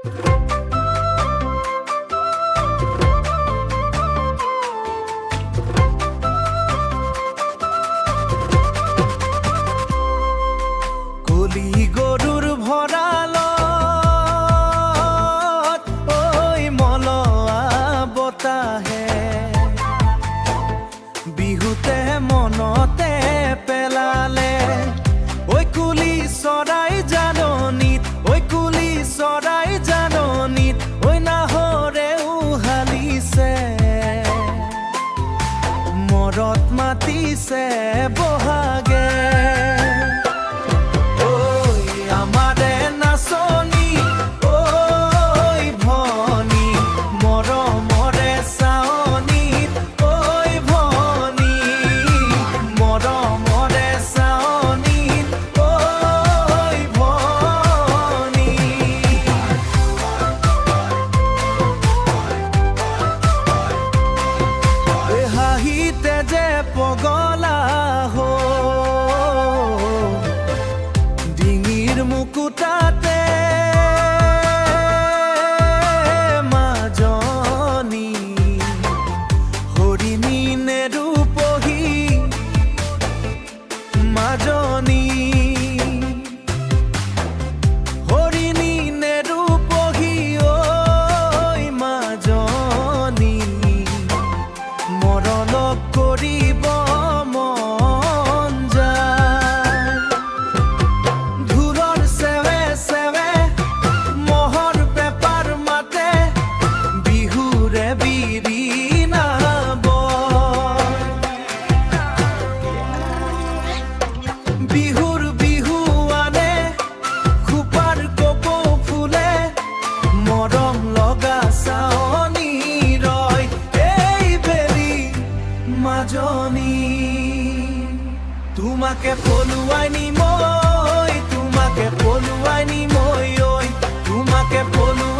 কলি গৰুৰ ভঁৰালত ঐ মলয়া বতাহে বিহুতে মনতে পেলালে ঐ কুলি চৰাই জাননীত ঐ কুলি চৰাই জাননীত ঐ নাহৰে উহালিছে মৰত মাতিছে বহাগে পগলা হো ডিঙিৰ মুকুতাতে মাজনী হৰিণী নে ৰূপহী মাজনী হৰিণী নে ৰূপহী ঐ মাজনী মৰলক কৰিব মন যায় ধুৰৰ চেৱে চেৱে মহৰ পেপাৰ মাতে বিহুৰে বিৰি নাব বিহুৰ বিহুৱানে খোপাৰ কপৌ ফুলে মৰম লগা চাৱনী ৰয় এই বেলি মাজনী তোমাকে পলুৱাই নিম ঐ তোমাকে পলুৱাই নিম ঐ তোমাকে পলুৱাই